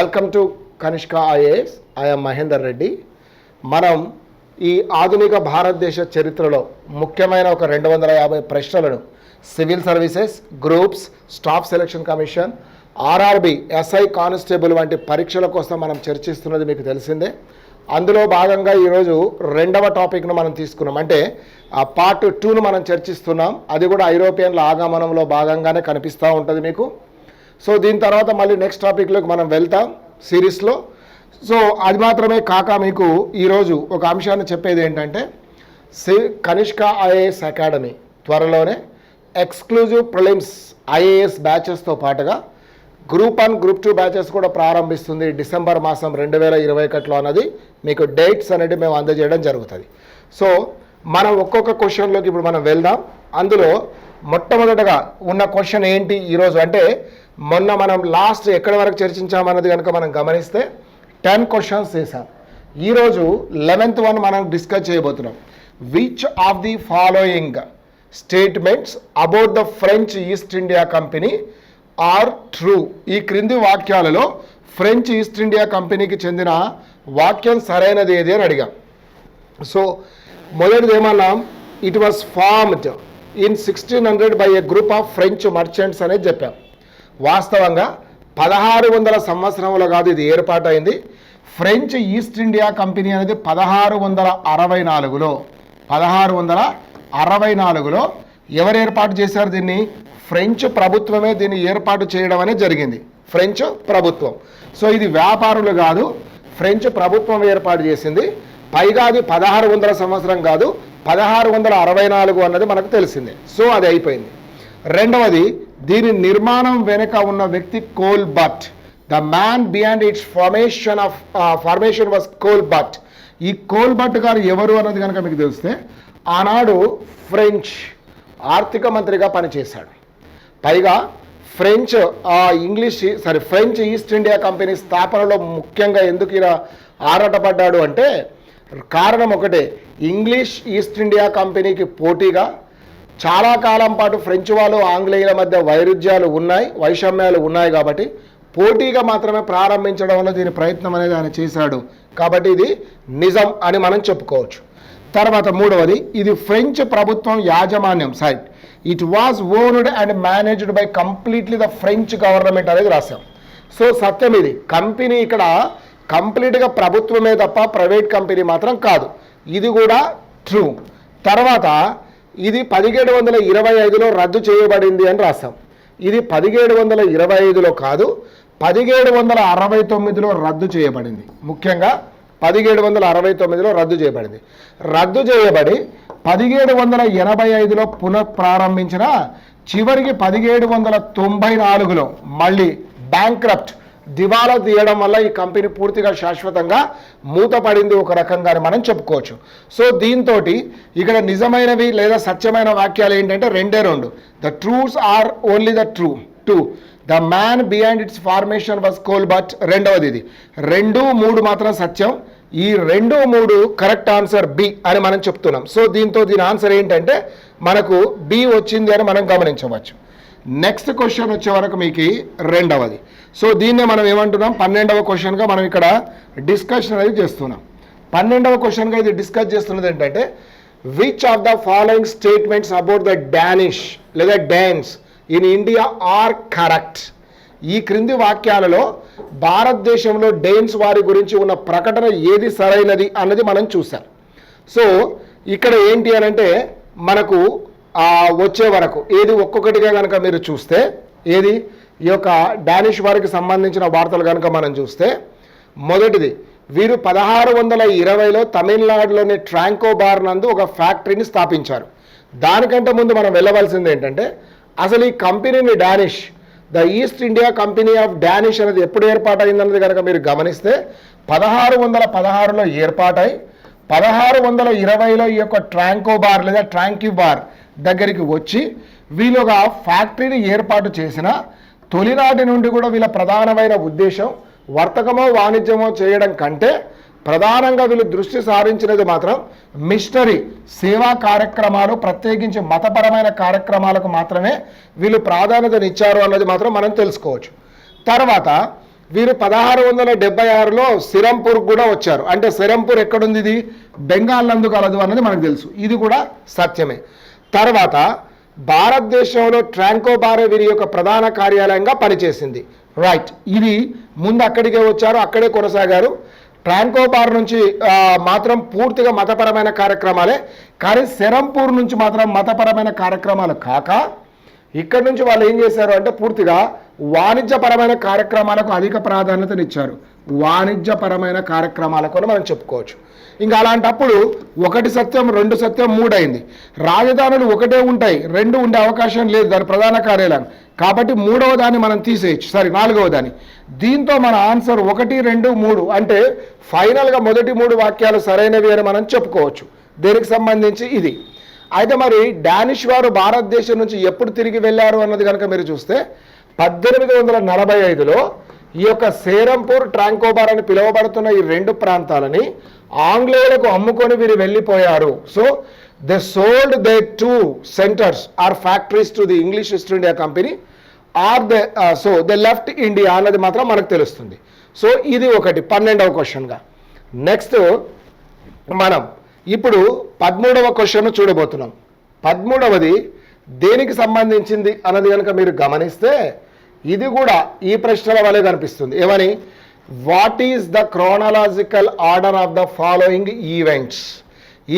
Welcome to Kanishka IAS. I'm Mahender Reddy. మనం ఈ ఆధునిక భారతదేశ చరిత్రలో ముఖ్యమైన ఒక 250 ప్రశ్నలను civil services, groups, staff selection commission, RRB, SI constable వంటి పరీక్షల కోసం మనం చర్చిస్తున్నది మీకు తెలిసిందే. అందులో భాగంగా ఈరోజు రెండవ టాపిక్ను మనం తీసుకున్నాం. అంటే ఆ పార్ట్ 2ను మనం చర్చిస్తున్నాం. అది కూడా ఐరోపియన్ల ఆగమనంలో భాగంగానే కనిపిస్తూ ఉంటుంది మీకు. సో దీని తర్వాత మళ్ళీ నెక్స్ట్ టాపిక్లోకి మనం వెళ్తాం సిరీస్లో. సో అది మాత్రమే కాక మీకు ఈరోజు ఒక అంశాన్ని చెప్పేది ఏంటంటే కనిష్క ఐఏఎస్ అకాడమీ త్వరలోనే ఎక్స్క్లూజివ్ ప్రిలిమ్స్ ఐఏఎస్ బ్యాచెస్తో పాటుగా గ్రూప్ 1, గ్రూప్ 2 బ్యాచెస్ కూడా ప్రారంభిస్తుంది డిసెంబర్ మాసం 2021లో అన్నది మీకు డేట్స్ అనేది మేము అందజేయడం జరుగుతుంది. సో మనం ఒక్కొక్క క్వశ్చన్లోకి ఇప్పుడు మనం వెళ్దాం. అందులో మొట్టమొదటగా ఉన్న క్వశ్చన్ ఏంటి ఈరోజు అంటే, మొన్న మనం లాస్ట్ ఎక్కడి వరకు చర్చించామన్నది కనుక మనం గమనిస్తే 10 క్వశ్చన్స్ చేశాం. ఈరోజు 11th వన్ మనం డిస్కస్ చేయబోతున్నాం. Which of the following statements about the French East India Company are true? ఈ క్రింది వాక్యాలలో ఫ్రెంచ్ ఈస్ట్ ఇండియా కంపెనీకి చెందిన వాక్యం సరైనది ఏది అని అడిగాం. సో మొదటిది ఏమన్నాం, it was formed in 1600 by a group of French merchants అనేది చెప్పాం. వాస్తవంగా 1600 సంవత్సరంలో కాదు ఇది ఏర్పాటైంది. ఫ్రెంచ్ ఈస్ట్ ఇండియా కంపెనీ అనేది 1664లో ఎవరు ఏర్పాటు చేశారు దీన్ని? ఫ్రెంచ్ ప్రభుత్వమే దీన్ని ఏర్పాటు చేయడం అనేది జరిగింది. ఫ్రెంచ్ ప్రభుత్వం. సో ఇది వ్యాపారులు కాదు, ఫ్రెంచ్ ప్రభుత్వం ఏర్పాటు చేసింది. పైగా అది 1600 సంవత్సరం కాదు, 1664 అన్నది మనకు తెలిసిందే. సో అది అయిపోయింది. రెండవది, దీని నిర్మాణం వెనుక ఉన్న వ్యక్తి Colbert. The man behind its formation was Colbert. ఈ కోల్బర్ట్ గారు ఎవరు అన్నది కనుక మీకు తెలిస్తే, ఆనాడు ఫ్రెంచ్ ఆర్థిక మంత్రిగా పనిచేశాడు. పైగా ఫ్రెంచ్ ఈస్ట్ ఇండియా కంపెనీ స్థాపనలో ముఖ్యంగా ఎందుకు ఇలా ఆరాటపడ్డాడు అంటే కారణం ఒకటే, ఇంగ్లీష్ ఈస్ట్ ఇండియా కంపెనీకి పోటీగా చాలా కాలం పాటు ఫ్రెంచ్ వాళ్ళు ఆంగ్లేయుల మధ్య వైషమ్యాలు ఉన్నాయి కాబట్టి పోటీగా మాత్రమే ప్రారంభించడం వల్ల దీని ప్రయత్నం అనేది ఆయన చేశాడు. కాబట్టి ఇది నిజం అని మనం చెప్పుకోవచ్చు. తర్వాత మూడవది, ఇది ఫ్రెంచ్ ప్రభుత్వం యాజమాన్యం site. It was owned and managed by completely the French government అనేది రాశాం. సో సత్యం ఇది. కంపెనీ ఇక్కడ కంప్లీట్గా ప్రభుత్వమే తప్ప ప్రైవేట్ కంపెనీ మాత్రం కాదు. ఇది కూడా ట్రూ. తర్వాత ఇది 1725లో రద్దు చేయబడింది అని రాస్తాం. ఇది 1725లో కాదు, 1769లో రద్దు చేయబడింది. ముఖ్యంగా 1769లో రద్దు చేయబడింది. రద్దు చేయబడి 1785లో పునఃప్రారంభించిన చివరికి 1794లో మళ్ళీ బ్యాంక్రప్ట్ దివాలా తీయడం వల్ల ఈ కంపెనీ పూర్తిగా శాశ్వతంగా మూతపడింది ఒక రకంగానే మనం చెప్పుకోవచ్చు. సో దీంతో ఇక్కడ నిజమైనవి లేదా సత్యమైన వాక్యాలు ఏంటంటే రెండు. The truths are only the true. 2, the man behind its formation was Colbert. రెండవది ఇది. 2, 3 మాత్రం సత్యం. ఈ 2, 3 కరెక్ట్ ఆన్సర్ బి అని మనం చెప్తున్నాం. సో దీని ఆన్సర్ ఏంటంటే మనకు బి వచ్చింది అని మనం గమనించవచ్చు. నెక్స్ట్ క్వశ్చన్ వచ్చే వరకు మీకు రెండవది. సో దీన్నే మనం ఏమంటున్నాం, 12వ క్వశ్చన్గా మనం ఇక్కడ డిస్కషన్ అనేది చేస్తున్నాం. 12వ క్వశ్చన్గా ఇది డిస్కస్ చేస్తున్నది ఏంటంటే, which of the following statements about the Danish లేదా Danes in India are correct? ఈ క్రింది వాక్యాలలో భారతదేశంలో డేన్స్ వారి గురించి ఉన్న ప్రకటన ఏది సరైనది అన్నది మనం చూసాం. సో ఇక్కడ ఏంటి అని అంటే మనకు వచ్చే వరకు ఏది ఒక్కొక్కటిగా కనుక మీరు చూస్తే, ఏది ఈ యొక్క డానిష్ వారికి సంబంధించిన వార్తలు కనుక మనం చూస్తే, మొదటిది, వీరు 1620లో తమిళనాడులోని ట్రాంకోబార్ నందు ఒక ఫ్యాక్టరీని స్థాపించారు. దానికంటే ముందు మనం వెళ్ళవలసింది ఏంటంటే, అసలు ఈ కంపెనీని Danish, the east India Company of Danish అనేది ఎప్పుడు ఏర్పాటైందన్నది కనుక మీరు గమనిస్తే 1616లో ఏర్పాటై 1620లో ఈ యొక్క ట్రాంకోబార్ లేదా ట్రాంకిబార్ దగ్గరికి వచ్చి వీళ్ళు ఒక ఫ్యాక్టరీని ఏర్పాటు చేసిన తొలినాటి నుండి కూడా వీళ్ళ ప్రధానమైన ఉద్దేశం వర్తకమో వాణిజ్యమో చేయడం కంటే ప్రధానంగా వీళ్ళు దృష్టి సారించినది మాత్రం మిషనరీ సేవా కార్యక్రమాలు, ప్రత్యేకించి మతపరమైన కార్యక్రమాలకు మాత్రమే వీళ్ళు ప్రాధాన్యతనిచ్చారు అన్నది మాత్రం మనం తెలుసుకోవచ్చు. తర్వాత వీరు 1676లో సిరంపూర్ కూడా వచ్చారు. అంటే సిరంపూర్ ఎక్కడుంది, ఇది బెంగాల్ నందు కలదు అన్నది మనకు తెలుసు, ఇది కూడా సత్యమే. తర్వాత భారతదేశంలో ట్రాంకోబార్ వీరి యొక్క ప్రధాన కార్యాలయంగా పనిచేసింది. రైట్, ఇది ముందు అక్కడికే వచ్చారు, అక్కడే కొనసాగారు. ట్రాంకోబార్ నుంచి మాత్రం పూర్తిగా మతపరమైన కార్యక్రమాలే, కానీ సెరంపూర్ నుంచి మాత్రం మతపరమైన కార్యక్రమాలు కాక ఇక్కడ నుంచి వాళ్ళు ఏం చేశారు అంటే పూర్తిగా వాణిజ్యపరమైన కార్యక్రమాలకు అధిక ప్రాధాన్యతనిచ్చారు. వాణిజ్యపరమైన కార్యక్రమాలకు మనం చెప్పుకోవచ్చు. ఇంకా అలాంటప్పుడు 1 సత్యం 2 సత్యం 3 అయింది. రాజధానులు ఒకటే ఉంటాయి, 2 ఉండే అవకాశం లేదు దాని ప్రధాన కార్యాలయం. కాబట్టి 3వ దాన్ని మనం తీసేయచ్చు, 4వ దాన్ని. దీంతో మన ఆన్సర్ 1, 2, 3 అంటే ఫైనల్గా మొదటి 3 వాక్యాలు సరైనవి అని మనం చెప్పుకోవచ్చు. దేనికి సంబంధించి ఇది. అయితే మరి డానిష్ వారు భారతదేశం నుంచి ఎప్పుడు తిరిగి వెళ్ళారు అన్నది కనుక మీరు చూస్తే 1845లో ఈ యొక్క సేరంపూర్, ట్రాంకోబార్ అని పిలువబడుతున్న ఈ 2 ప్రాంతాలని ఆంగ్లేయులకు అమ్ముకొని వీరు వెళ్ళిపోయారు. So they sold they 2 centres or factories to the English East India Company or they so they left India అన్నది మాత్రం మనకు తెలుస్తుంది. సో ఇది ఒకటి 12వ క్వశ్చన్గా. నెక్స్ట్ మనం ఇప్పుడు 13వ క్వశ్చన్ చూడబోతున్నాం. 13వది దేనికి సంబంధించింది అన్నది కనుక మీరు గమనిస్తే ఇది కూడా ఈ ప్రశ్నల వలె కనిపిస్తుంది. ఏమని, what is the chronological order of the following events?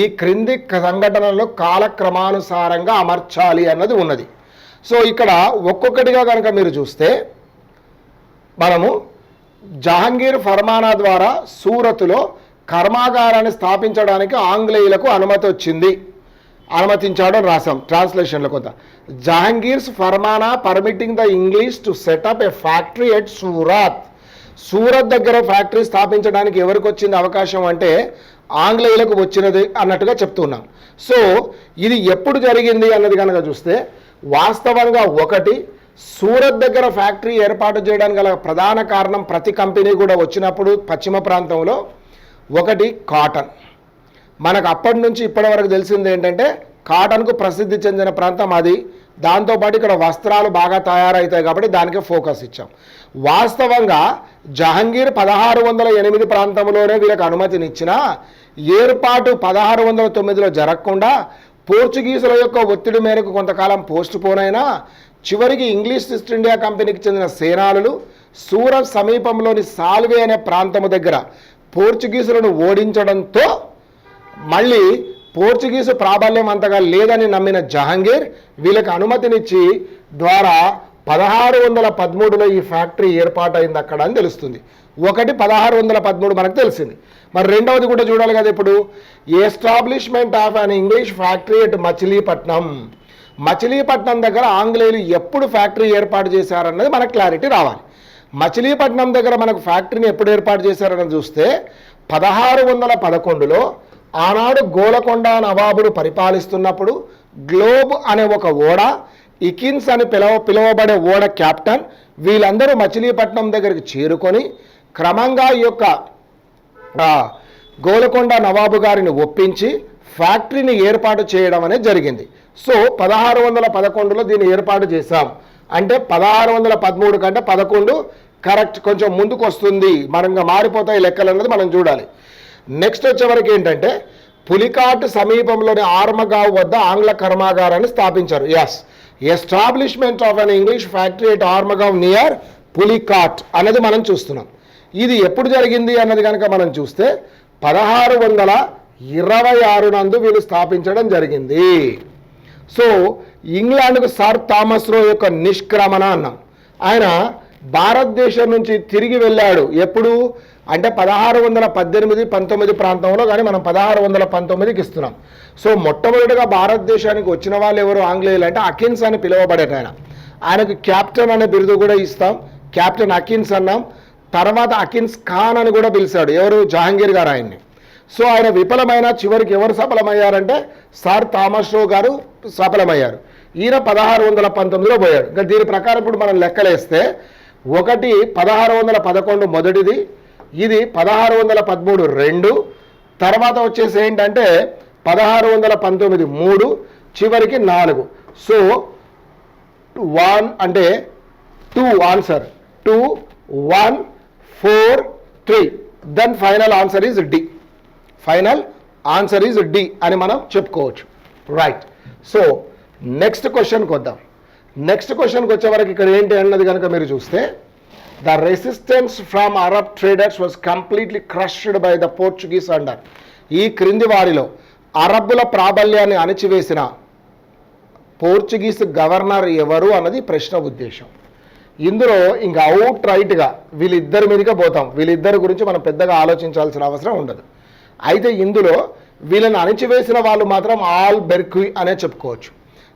ఈ క్రింది సంఘటనలో కాలక్రమానుసారంగా అమర్చాలి అన్నది ఉన్నది. సో ఇక్కడ ఒక్కొక్కటిగా కనుక మీరు చూస్తే మనము జహాంగీర్ ఫర్మానా ద్వారా సూరత్లో కర్మాగారాన్ని స్థాపించడానికి ఆంగ్లేయులకు అనుమతించాడని రాసాం ట్రాన్స్లేషన్లో కొంత. జహాంగీర్స్ ఫర్మానా permitting the English to set up a factory at Surat. Surat దగ్గర ఫ్యాక్టరీ స్థాపించడానికి ఎవరికి వచ్చింది అవకాశం అంటే ఆంగ్లేయులకు వచ్చినది అన్నట్టుగా చెప్తున్నాం. సో ఇది ఎప్పుడు జరిగింది అన్నది కనుక చూస్తే వాస్తవంగా 1 సూరత్ దగ్గర ఫ్యాక్టరీ ఏర్పాటు చేయడానికి గల ప్రధాన కారణం ప్రతి కంపెనీ కూడా వచ్చినప్పుడు పశ్చిమ ప్రాంతంలో 1 కాటన్. మనకు అప్పటి నుంచి ఇప్పటి వరకు తెలిసింది ఏంటంటే కాటన్కు ప్రసిద్ధి చెందిన ప్రాంతం అది. దాంతోపాటు ఇక్కడ వస్త్రాలు బాగా తయారవుతాయి కాబట్టి దానికే ఫోకస్ ఇచ్చాం. వాస్తవంగా జహాంగీర్ 1608 ప్రాంతంలోనే వీళ్ళకి అనుమతినిచ్చిన ఏర్పాటు 1609లో జరగకుండా పోర్చుగీసుల యొక్క ఒత్తిడి మేరకు కొంతకాలం పోస్ట్ పోన్ అయినా చివరికి ఇంగ్లీష్ ఈస్ట్ ఇండియా కంపెనీకి చెందిన సేనాలు సూరత్ సమీపంలోని సాల్వే అనే ప్రాంతము దగ్గర పోర్చుగీసులను ఓడించడంతో మళ్ళీ పోర్చుగీసు ప్రాబల్యం అంతగా లేదని నమ్మిన జహాంగీర్ వీళ్ళకి అనుమతినిచ్చి ద్వారా 1613లో ఈ ఫ్యాక్టరీ ఏర్పాటైంది అక్కడ అని తెలుస్తుంది. 1613 మనకు తెలిసింది. మరి రెండవది కూడా చూడాలి కదా. ఇప్పుడు establishment of an English factory at Machilipatnam. Machilipatnam దగ్గర ఆంగ్లేయులు ఎప్పుడు ఫ్యాక్టరీ ఏర్పాటు చేశారన్నది మనకు క్లారిటీ రావాలి. మచిలీపట్నం దగ్గర మనకు ఫ్యాక్టరీని ఎప్పుడు ఏర్పాటు చేశారన్నది చూస్తే 1611లో ఆనాడు గోలకొండ నవాబుడు పరిపాలిస్తున్నప్పుడు గ్లోబ్ అనే ఒక ఓడ, ఇకిన్స్ అని పిలువబడే ఓడ కెప్టెన్ వీళ్ళందరూ మచిలీపట్నం దగ్గరికి చేరుకొని క్రమంగా ఈ యొక్క గోలకొండ నవాబు గారిని ఒప్పించి ఫ్యాక్టరీని ఏర్పాటు చేయడం అనేది జరిగింది. సో 1611లో దీన్ని ఏర్పాటు చేశాం అంటే 1613 కంటే 11 కరెక్ట్, కొంచెం ముందుకు వస్తుంది. మనంగా మారిపోతాయి లెక్కలు అన్నది మనం చూడాలి. నెక్స్ట్ వచ్చేవరకు ఏంటంటే పులికాట్ సమీపంలోని ఆర్మగావ్ వద్ద ఆంగ్ల కర్మాగారాన్ని స్థాపించారు. Establishment of an English factory at Armagaon near Pulicat అనేది మనం చూస్తున్నాం. ఇది ఎప్పుడు జరిగింది అన్నది కనుక మనం చూస్తే 1626 నందు వీళ్ళు స్థాపించడం జరిగింది. సో ఇంగ్లాండ్కు సర్ థామస్ రో యొక్క నిష్క్రమణ అన్నాం. ఆయన భారతదేశం నుంచి తిరిగి వెళ్ళాడు. ఎప్పుడు అంటే 1618, 19 ప్రాంతంలో, కానీ మనం 1619కి ఇస్తున్నాం. సో మొట్టమొదటిగా భారతదేశానికి వచ్చిన వాళ్ళు ఎవరు ఆంగ్లేయులు అంటే అకిన్స్ అని పిలువబడేట ఆయనకు క్యాప్టెన్ అనే బిరుదు కూడా ఇస్తాం. క్యాప్టెన్ అకిన్స్ అన్నాం. తర్వాత అకిన్స్ ఖాన్ అని కూడా పిలిచాడు ఎవరు, జహాంగీర్ గారు ఆయన్ని. సో ఆయన విఫలమైన చివరికి ఎవరు సఫలమయ్యారంటే సర్ థామస్ రో గారు సఫలమయ్యారు. ఈయన 1619లో పోయాడు. ఇంకా దీని ప్రకారం ఇప్పుడు మనం లెక్కలేస్తే 1611 మొదటిది, ఇది 1613 2, తర్వాత వచ్చేసి ఏంటంటే 1619 3, చివరికి 4. సో 1 అంటే 2 answer 2, 1, 4, 3. Then final answer is D. Final answer is D అని మనం చెప్పుకోవచ్చు. రైట్. సో నెక్స్ట్ క్వశ్చన్కి వద్దాం. నెక్స్ట్ క్వశ్చన్కి వచ్చే వరకు ఇక్కడ ఏంటి అన్నది కనుక మీరు చూస్తే, the resistance from Arab traders was completely crushed by the Portuguese under. ఈ క్రింది వారిలో అరబ్బుల ప్రాబల్యాన్ని అణిచివేసిన పోర్చుగీస్ గవర్నర్ ఎవరు అన్నది ప్రశ్న ఉద్దేశం. ఇందులో ఇంకా అవుట్ రైట్గా వీళ్ళిద్దరి మీదుగా పోతాం. వీళ్ళిద్దరి గురించి మనం పెద్దగా ఆలోచించాల్సిన అవసరం ఉండదు. అయితే ఇందులో వీళ్ళని అణిచివేసిన వాళ్ళు మాత్రం ఆల్ బెర్క్వి అనే చెప్పుకోవచ్చు.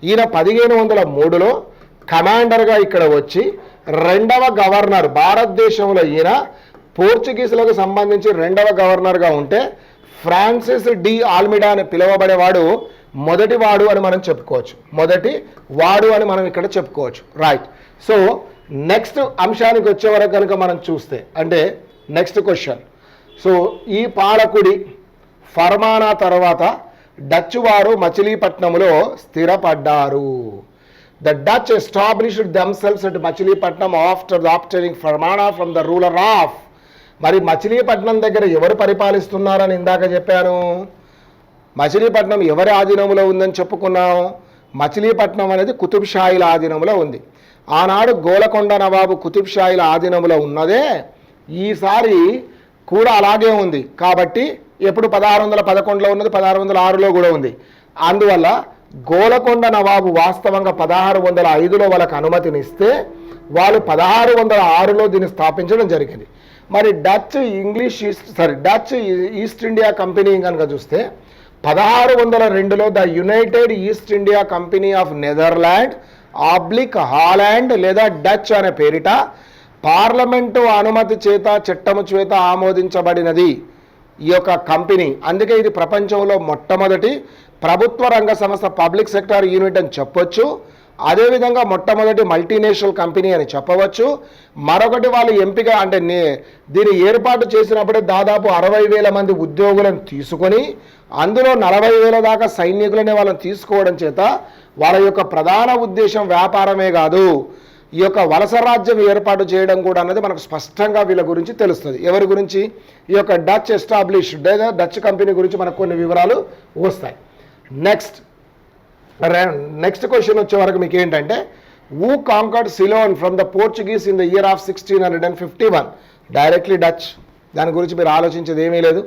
ఈయన 1503లో కమాండర్గా ఇక్కడ వచ్చి రెండవ గవర్నర్, భారతదేశంలో ఈయన పోర్చుగీసులకు సంబంధించి రెండవ గవర్నర్గా ఉంటే ఫ్రాన్సిస్ డి ఆల్మిడా అని పిలువబడేవాడు మొదటి వాడు అని మనం చెప్పుకోవచ్చు. మొదటి వాడు అని మనం ఇక్కడ చెప్పుకోవచ్చు. రైట్. సో నెక్స్ట్ అంశానికి వచ్చే వరకు కనుక మనం చూస్తే, అంటే నెక్స్ట్ క్వశ్చన్. సో ఈ పాలకుడి ఫర్మానా తర్వాత డచ్ వారు మచిలీపట్నంలో స్థిరపడ్డారు. The Dutch established themselves at Machilipatnam after the obtaining ఫర్మానా ఫ్రమ్ ద రూలర్ ఆఫ్. మరి మచిలీపట్నం దగ్గర ఎవరు పరిపాలిస్తున్నారని ఇందాక చెప్పాను. మచిలీపట్నం ఎవరి ఆధీనంలో ఉందని చెప్పుకున్నాం. మచిలీపట్నం అనేది కుతుబ్ షాయిల ఆధీనంలో ఉంది. ఆనాడు గోలకొండ నవాబు కుతుబ్ షాయిల ఆధీనంలో ఉన్నదే ఈసారి కూడా అలాగే ఉంది. కాబట్టి ఎప్పుడు 1611లో ఉన్నది, 1606లో కూడా ఉంది. అందువల్ల గోలకొండ నవాబు వాస్తవంగా 1605లో వాళ్ళకు అనుమతినిస్తే వాళ్ళు 1606లో దీన్ని స్థాపించడం జరిగింది. మరి డచ్ ఈస్ట్ ఇండియా కంపెనీ కనుక చూస్తే 1602లో the United East India Company of Netherland Holland లేదా డచ్ అనే పేరిట పార్లమెంటు అనుమతి చేత చట్టము చేత ఆమోదించబడినది ఈ యొక్క కంపెనీ. అందుకే ఇది ప్రపంచంలో మొట్టమొదటి ప్రభుత్వ రంగ సంస్థ, పబ్లిక్ సెక్టార్ యూనిట్ అని చెప్పొచ్చు. అదేవిధంగా మొట్టమొదటి మల్టీనేషనల్ కంపెనీ అని చెప్పవచ్చు. మరొకటి వాళ్ళు ఎంపిక అంటే దీన్ని ఏర్పాటు చేసినప్పుడే దాదాపు 60,000 మంది ఉద్యోగులను తీసుకొని అందులో 40,000 దాకా సైనికులనే వాళ్ళని తీసుకోవడం చేత వాళ్ళ యొక్క ప్రధాన ఉద్దేశం వ్యాపారమే కాదు, ఈ యొక్క వలస రాజ్యం ఏర్పాటు చేయడం కూడా అన్నది మనకు స్పష్టంగా వీళ్ళ గురించి తెలుస్తుంది. ఎవరి గురించి? ఈ యొక్క డచ్ ఎస్టాబ్లిష్డ్ లేదా డచ్ కంపెనీ గురించి మనకు కొన్ని వివరాలు వస్తాయి. నెక్స్ట్ క్వశ్చన్ వచ్చే వరకు మీకు ఏంటంటే, who conquered Ceylon from the Portuguese in the year of 1651? Directly Dutch. దాని గురించి మీరు ఆలోచించేది ఏమీ లేదు.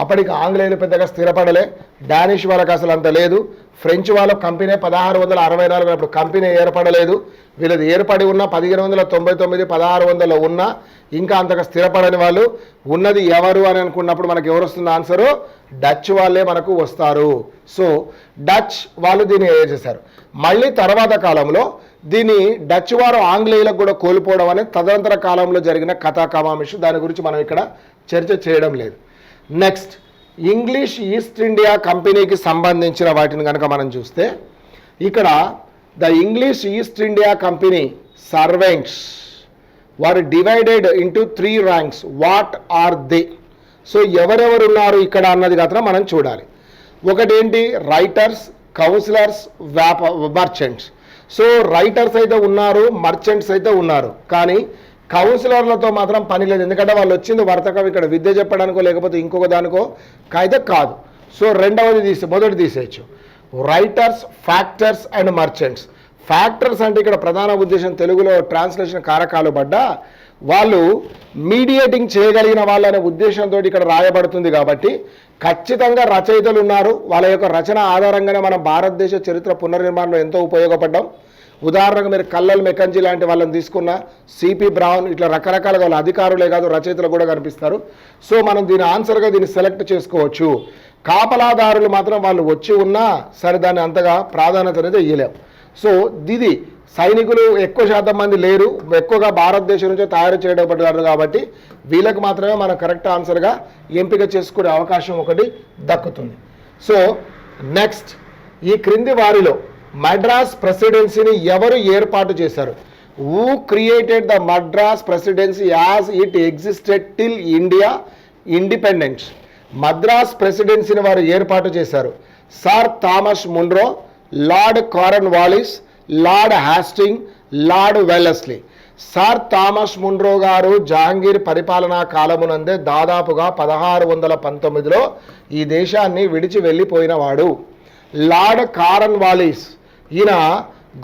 అప్పటికి ఆంగ్లేయులు పెద్దగా స్థిరపడలే, డానిష్ వాళ్ళకి అసలు అంత లేదు, ఫ్రెంచ్ వాళ్ళ కంపెనీ 1664 అప్పుడు కంపెనీ ఏర్పడలేదు. వీళ్ళది ఏర్పడి ఉన్న 1599, 1600లో ఉన్నా ఇంకా అంతగా స్థిరపడని వాళ్ళు ఉన్నది ఎవరు అని అనుకున్నప్పుడు మనకు ఎవరు వస్తుంది ఆన్సరు? డచ్ వాళ్ళే మనకు వస్తారు. సో డచ్ వాళ్ళు దీన్ని చేశారు. మళ్ళీ తర్వాత కాలంలో దీన్ని డచ్ వారు ఆంగ్లేయులకు కూడా కోల్పోవడం అనేది తదనంతర కాలంలో జరిగిన కథా కమామిషు. దాని గురించి మనం ఇక్కడ చర్చ చేయడం లేదు. నెక్స్ట్, ఇంగ్లీష్ ఈస్ట్ ఇండియా కంపెనీకి సంబంధించిన వాటిని కనుక మనం చూస్తే, ఇక్కడ the English East India Company servants వారు divided into 3 ranks. What are they? So ఎవరెవరు ఉన్నారు ఇక్కడ అన్నది మాత్రం మనం చూడాలి. ఒకటేంటి? Writers, councillors, merchants. So writers అయితే ఉన్నారు, మర్చెంట్స్ అయితే ఉన్నారు, కానీ కౌన్సిలర్లతో మాత్రం పని లేదు. ఎందుకంటే వాళ్ళు వచ్చింది వర్తకం ఇక్కడ విద్య చెప్పడానికో లేకపోతే ఇంకొక దానికో అయితే కాదు. సో మొదటి తీసేయచ్చు. Writers, factors and merchants. Factors అంటే ఇక్కడ ప్రధాన ఉద్దేశం తెలుగులో ట్రాన్స్లేషన్ కారకాలు పడ్డా వాళ్ళు మీడియేటింగ్ చేయగలిగిన వాళ్ళనే ఉద్దేశంతో ఇక్కడ రాయబడుతుంది. కాబట్టి ఖచ్చితంగా రచయితలు ఉన్నారు. వాళ్ళ యొక్క రచన ఆధారంగానే మనం భారతదేశ చరిత్ర పునర్నిర్మాణంలో ఎంతో ఉపయోగపడ్డాం. ఉదాహరణకు మీరు కల్లల్ మెకంజీ లాంటి వాళ్ళని తీసుకున్న, సిపి బ్రౌన్, ఇట్లా రకరకాలుగా వాళ్ళ అధికారులే కాదు రచయితలు కూడా కనిపిస్తారు. సో మనం దీని ఆన్సర్గా దీన్ని సెలెక్ట్ చేసుకోవచ్చు. కాపలాదారులు మాత్రం వాళ్ళు వచ్చి ఉన్నా సరే దాన్ని అంతగా ప్రాధాన్యత అనేది ఇయ్యలేం. సో ఇది సైనికులు ఎక్కువ శాతం మంది లేరు, ఎక్కువగా భారతదేశం నుంచే తయారు చేయబడ్డారు. కాబట్టి వీళ్ళకి మాత్రమే మనం కరెక్ట్ ఆన్సర్గా ఎంపిక చేసుకునే అవకాశం ఒకటి దక్కుతుంది. సో నెక్స్ట్, ఈ క్రింది వారిలో మద్రాస్ ప్రెసిడెన్సీని ఎవరు ఏర్పాటు చేశారు? Who created the Madras presidency as it existed till India independence? Madras ప్రెసిడెన్సీని వారు ఏర్పాటు చేశారు. Sir Thomas Munro, Lord Cornwallis, Lord Hasting, Lord Wellesley. Sir Thomas Munro గారు జహాంగీర్ పరిపాలనా కాలమునందే దాదాపుగా 1619లో ఈ దేశాన్ని విడిచి వెళ్ళిపోయినవాడు. లార్డ్ కారన్ వాలిస్, ఈయన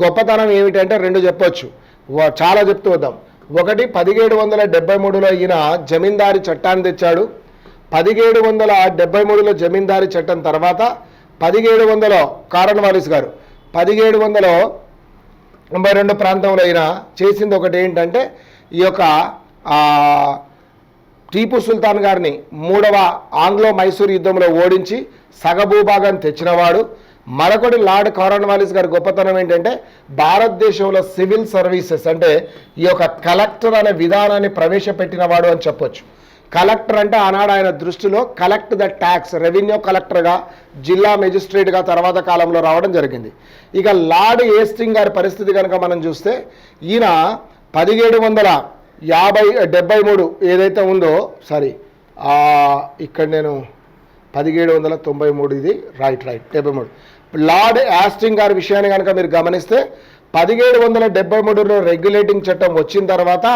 గొప్పతనం ఏమిటంటే రెండు చెప్పొచ్చు, చాలా చెప్తూ వద్దాం. ఒకటి, 1773లో ఈయన జమీందారీ చట్టాన్ని తెచ్చాడు. 1773లో జమీందారీ చట్టం తర్వాత 1700 కారన్ వాలిస్ గారు 1782 ప్రాంతంలో ఈయన చేసింది ఒకటి ఏంటంటే, ఈ యొక్క టీపు సుల్తాన్ గారిని 3వ ఆంగ్లో మైసూర్ యుద్ధంలో ఓడించి సగభూభాగాన్ని తెచ్చినవాడు. మరొకటి లార్డ్ కారన్ వాలిస్ గారి గొప్పతనం ఏంటంటే, భారతదేశంలో సివిల్ సర్వీసెస్ అంటే ఈ యొక్క కలెక్టర్ అనే విధానాన్ని ప్రవేశపెట్టినవాడు అని చెప్పొచ్చు. కలెక్టర్ అంటే ఆనాడు ఆయన దృష్టిలో కలెక్ట్ ద ట్యాక్స్, రెవెన్యూ కలెక్టర్గా, జిల్లా మెజిస్ట్రేట్గా తర్వాత కాలంలో రావడం జరిగింది. ఇక లార్డ్ ఏస్టింగ్ గారి పరిస్థితి కనుక మనం చూస్తే, ఈయన 1773 ఏదైతే ఉందో, సారీ ఇక్కడ నేను 1793 ఇది రైట్ 73. లార్డ్ యాస్టింగ్ గారి విషయాన్ని కనుక మీరు గమనిస్తే 1773లో రెగ్యులేటింగ్ చట్టం వచ్చిన తర్వాత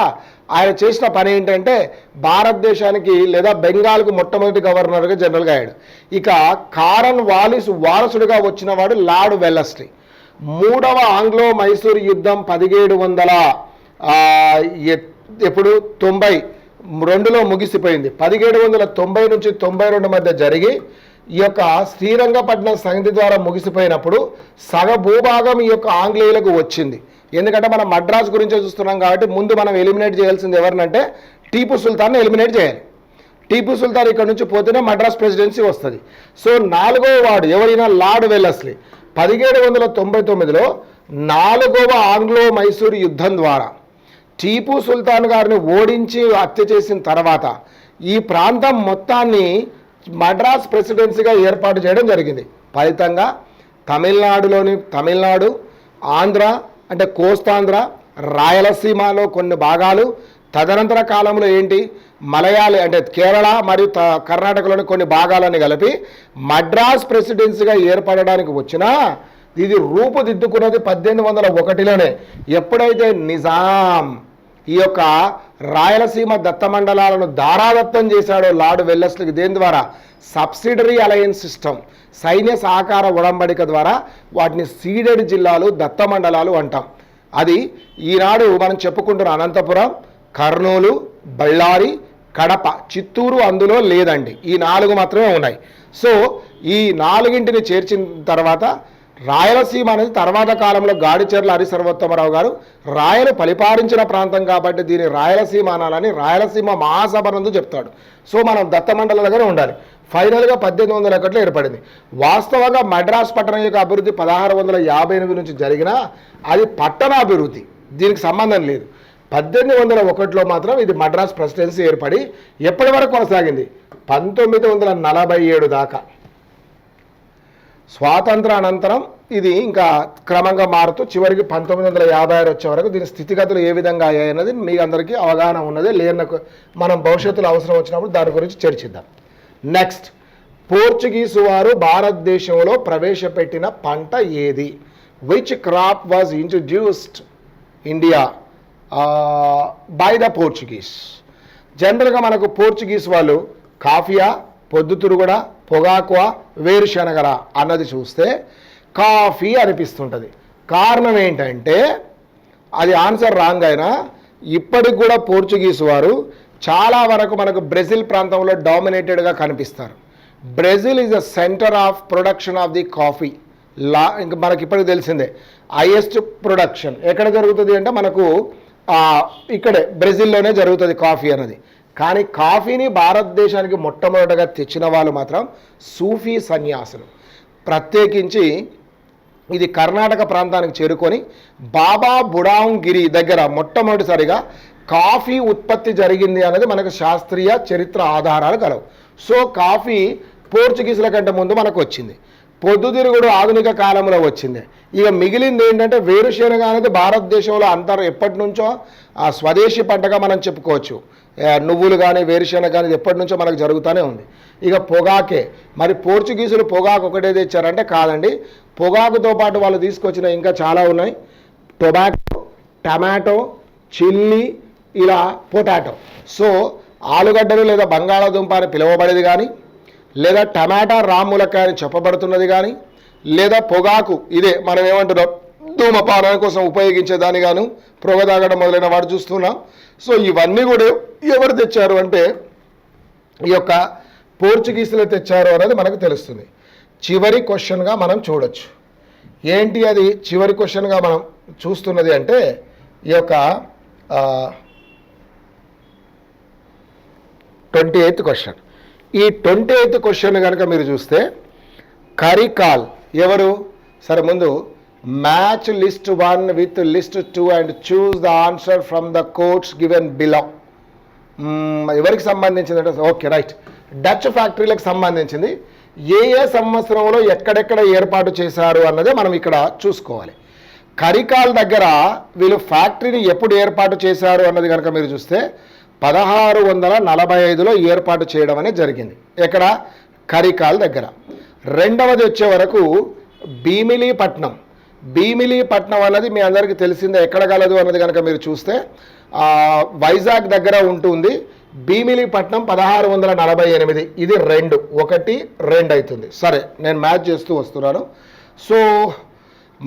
ఆయన చేసిన పని ఏంటంటే, భారతదేశానికి లేదా బెంగాల్కు మొట్టమొదటి గవర్నర్గా జనరల్గా అయ్యాడు. ఇక కారన్ వాలిస్ వారసుడిగా వచ్చిన వాడు లార్డ్ వెల్లస్లీ. 3వ ఆంగ్లో మైసూర్ యుద్ధం 1792లో ముగిసిపోయింది. 1790 నుంచి 92 మధ్య జరిగి ఈ యొక్క శ్రీరంగపట్నం సంధి ద్వారా ముగిసిపోయినప్పుడు సగ భూభాగం ఈ యొక్క ఆంగ్లేయులకు వచ్చింది. ఎందుకంటే మనం మద్రాస్ గురించే చూస్తున్నాం కాబట్టి ముందు మనం ఎలిమినేట్ చేయాల్సింది ఎవరినంటే టీపు సుల్తాన్ని ఎలిమినేట్ చేయాలి. టీపు సుల్తాన్ ఇక్కడ నుంచి పోతేనే మద్రాస్ ప్రెసిడెన్సీ వస్తుంది. సో 4వ వాడు ఎవరైనా లార్డ్ వెల్లస్లీ 1799లో 4వ ఆంగ్లో మైసూర్ యుద్ధం ద్వారా టీపు సుల్తాన్ గారిని ఓడించి హత్య చేసిన తర్వాత ఈ ప్రాంతం మొత్తాన్ని మద్రాస్ ప్రెసిడెన్సీగా ఏర్పాటు చేయడం జరిగింది. ఫలితంగా తమిళనాడు, ఆంధ్ర అంటే కోస్తాంధ్ర, రాయలసీమలో కొన్ని భాగాలు, తదనంతర కాలంలో ఏంటి మలయాళీ అంటే కేరళ మరియు కర్ణాటకలోని కొన్ని భాగాలను కలిపి మద్రాస్ ప్రెసిడెన్సీగా ఏర్పడడానికి వచ్చినా ఇది రూపుదిద్దుకున్నది 1801లోనే. ఎప్పుడైతే నిజాం ఈ యొక్క రాయలసీమ దత్తమండలాలను దారాదత్తం చేశాడో లార్డ్ వెల్లస్లీకి, దేని ద్వారా సబ్సిడరీ అలయన్స్ సిస్టమ్, సైన్య సహకార ఉడంబడిక ద్వారా వాటిని సీడెడ్ జిల్లాలు, దత్తమండలాలు అంటాం. అది ఈనాడు మనం చెప్పుకుంటున్న అనంతపురం, కర్నూలు, బళ్ళారి, కడప, చిత్తూరు అందులో లేదండి. ఈ 4 మాత్రమే ఉన్నాయి. సో ఈ 4ంటిని చేర్చిన తర్వాత రాయలసీమ అనేది తర్వాత కాలంలో గాడిచెర్ల హరిసర్వోత్తమరావు గారు రాయలు పరిపాలించిన ప్రాంతం కాబట్టి దీన్ని రాయలసీమ అనాలని రాయలసీమ మహాసభ నందు చెప్తాడు. సో మనం దత్తమండలాలుగానే ఉండాలి. ఫైనల్గా 1801లో ఏర్పడింది. వాస్తవంగా మద్రాస్ పట్టణం యొక్క అభివృద్ధి 1658 నుంచి జరిగినా అది పట్టణాభివృద్ధి, దీనికి సంబంధం లేదు. 1801లో మాత్రం ఇది మద్రాస్ ప్రెసిడెన్సీ ఏర్పడి ఎప్పటి వరకు కొనసాగింది 1947 దాకా. స్వాతంత్ర అనంతరం ఇది ఇంకా క్రమంగా మారుతూ చివరికి 1956 వచ్చే వరకు దీని స్థితిగతులు ఏ విధంగా అయ్యాయన్నది మీ అందరికీ అవగాహన ఉన్నదే. లేనకు మనం భవిష్యత్తులో అవసరం వచ్చినప్పుడు దాని గురించి చర్చిద్దాం. నెక్స్ట్, పోర్చుగీసు వారు భారతదేశంలో ప్రవేశపెట్టిన పంట ఏది? Which crop was introduced India by the Portuguese? జనరల్గా మనకు పోర్చుగీస్ వాళ్ళు కాఫీయా, పొద్దుతిరుగుడ, పొగాకువ, వేరుశనగల అన్నది చూస్తే కాఫీ అనిపిస్తుంటుంది. కారణం ఏంటంటే అది ఆన్సర్ రాంగ్ అయినా ఇప్పటికి కూడా పోర్చుగీస్ వారు చాలా వరకు మనకు బ్రెజిల్ ప్రాంతంలో డామినేటెడ్గా కనిపిస్తారు. Brazil is the centre of production of the coffee. ఇంకా మనకి ఇప్పటికి తెలిసిందే హైయెస్ట్ ప్రొడక్షన్ ఎక్కడ జరుగుతుంది అంటే మనకు ఇక్కడే బ్రెజిల్లోనే జరుగుతుంది కాఫీ అన్నది. కానీ కాఫీని భారతదేశానికి మొట్టమొదటగా తెచ్చిన వాళ్ళు మాత్రం సూఫీ సన్యాసులు. ప్రత్యేకించి ఇది కర్ణాటక ప్రాంతానికి చేరుకొని బాబా బుడాంగ్ గిరి దగ్గర మొట్టమొదటిసారిగా కాఫీ ఉత్పత్తి జరిగింది అనేది మనకు శాస్త్రీయ చరిత్ర ఆధారాలు కలవు. సో కాఫీ పోర్చుగీసుల కంటే ముందు మనకు వచ్చింది. పొద్దుతిరుగుడు ఆధునిక కాలంలో వచ్చింది. ఇక మిగిలింది ఏంటంటే వేరుశనగ అనేది భారతదేశంలో ఎప్పటి నుంచో స్వదేశీ పంటగా మనం చెప్పుకోవచ్చు. నువ్వులు కానీ వేరుశనగ కానీ ఎప్పటి నుంచో మనకు జరుగుతూనే ఉంది. ఇక పొగాకే, మరి పోర్చుగీసులు పొగాకు ఒకటే తెచ్చారంటే కాదండి. పొగాకుతో పాటు వాళ్ళు తీసుకొచ్చిన ఇంకా చాలా ఉన్నాయి. టొబాకో, టమాటో, చిల్లీ, ఇలా పొటాటో. సో ఆలుగడ్డలు లేదా బంగాళాదుంప అని పిలువబడేది కానీ, లేదా టమాటా రాములకాయ అని చెప్పబడుతున్నది కానీ, లేదా పొగాకు, ఇదే మనం ఏమంటున్నాం ధూమపానం కోసం ఉపయోగించేదాని గాను పొగ తాగడం మొదలైన వాడు చూస్తున్నాం. సో ఇవన్నీ కూడా ఎవరు తెచ్చారు అంటే ఈ యొక్క పోర్చుగీసులు తెచ్చారు అనేది మనకు తెలుస్తుంది. చివరి క్వశ్చన్గా మనం చూడొచ్చు. ఏంటి అది చివరి క్వశ్చన్గా మనం చూస్తున్నది అంటే ఈ యొక్క 28th క్వశ్చన్. ఈ 28th క్వశ్చన్ కనుక మీరు చూస్తే కరికాల్ ఎవరు? సరే ముందు match list 1 with list 2 and choose the answer from the codes given below. ఎవరికి సంబంధించిందంటే ఓకే రైట్, డచ్ ఫ్యాక్టరీలకు సంబంధించింది. ఏ సంవత్సరంలో ఎక్కడెక్కడ ఏర్పాటు చేశారు అన్నదే మనం ఇక్కడ చూసుకోవాలి. కరికాల్ దగ్గర వీళ్ళు ఫ్యాక్టరీని ఎప్పుడు ఏర్పాటు చేశారు అన్నది కనుక మీరు చూస్తే 1645లో ఏర్పాటు చేయడం అనేది జరిగింది. ఎక్కడ? కరికాల్ దగ్గర. రెండవది వచ్చే వరకు భీమిలీపట్నం. భీమిలీపట్నం అన్నది మీ అందరికీ తెలిసిందే, ఎక్కడ కలదు అన్నది కనుక మీరు చూస్తే వైజాగ్ దగ్గర ఉంటుంది. భీమిలీపట్నం 1648. ఇది 2 అవుతుంది. సరే నేను మ్యాచ్ చేస్తూ వస్తున్నాను. సో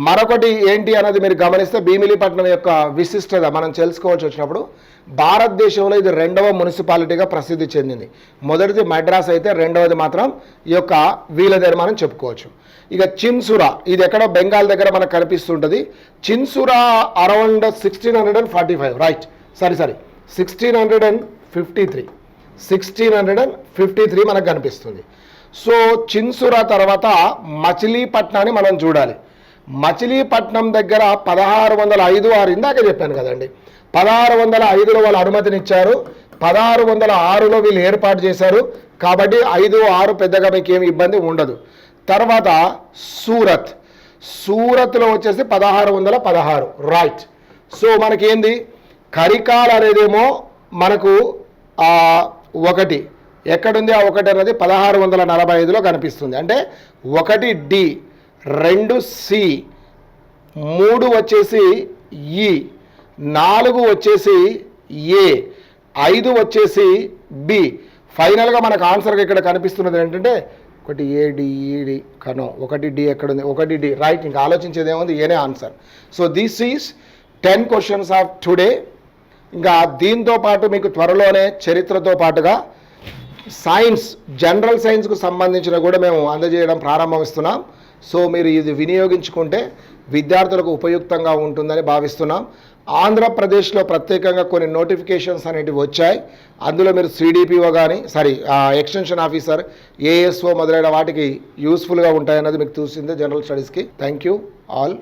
మరొకటి ఏంటి అన్నది మీరు గమనిస్తే భీమిలీపట్నం యొక్క విశిష్టత మనం తెలుసుకోవాల్సి వచ్చినప్పుడు భారతదేశంలో ఇది 2వ మున్సిపాలిటీగా ప్రసిద్ధి చెందింది. మొదటిది మద్రాస్ అయితే రెండవది మాత్రం ఈ యొక్క వీలదేర్ మనం చెప్పుకోవచ్చు. ఇక చిన్సురా, ఇది ఎక్కడో బెంగాల్ దగ్గర మనకు కనిపిస్తుంటుంది. చిన్సురా అరౌండ్ 1645 రైట్, సరే 1653 మనకు కనిపిస్తుంది. సో చిన్సురా తర్వాత మచిలీపట్నాన్ని మనం చూడాలి. మచిలీపట్నం దగ్గర 1605 ఇందాక చెప్పాను కదండి, 1605లో వాళ్ళు అనుమతినిచ్చారు, 1606లో వీళ్ళు ఏర్పాటు చేశారు. కాబట్టి 5, 6 పెద్దగా మీకు ఏమి ఇబ్బంది ఉండదు. తర్వాత సూరత్లో వచ్చేసి 1616 రైట్. సో మనకేంది కరికాల్ అనేదేమో మనకు 1 ఎక్కడుంది? ఆ 1 అనేది 1645లో కనిపిస్తుంది. అంటే 1 డి, 2 సి, 3 వచ్చేసి ఈ, 4 వచ్చేసి ఏ, 5 వచ్చేసి బి. ఫైనల్గా మనకు ఆన్సర్గా ఇక్కడ కనిపిస్తున్నది ఏంటంటే 1 ఏడి కనో 1 డి ఎక్కడుంది? 1 డి రైట్. ఇంకా ఆలోచించేది ఏముంది? ఏనే answer. So this is 10 questions of today. ఇంకా దీంతో పాటు మీకు త్వరలోనే చరిత్రతో పాటుగా సైన్స్, జనరల్ సైన్స్కు సంబంధించిన కూడా మేము అందజేయడం ప్రారంభిస్తున్నాం. సో మీరు ఇది వినియోగించుకుంటే విద్యార్థులకు ఉపయుక్తంగా ఉంటుందని భావిస్తున్నాం. ఆంధ్రప్రదేశ్లో ప్రత్యేకంగా కొన్ని నోటిఫికేషన్స్ అనేటివి వచ్చాయి. అందులో మీరు సిడిపిఓ కానీ ఎక్స్టెన్షన్ ఆఫీసర్, ఏఎస్ఓ మొదలైన వాటికి యూస్ఫుల్గా ఉంటాయన్నది మీకు చూసిందే జనరల్ స్టడీస్కి. Thank you all.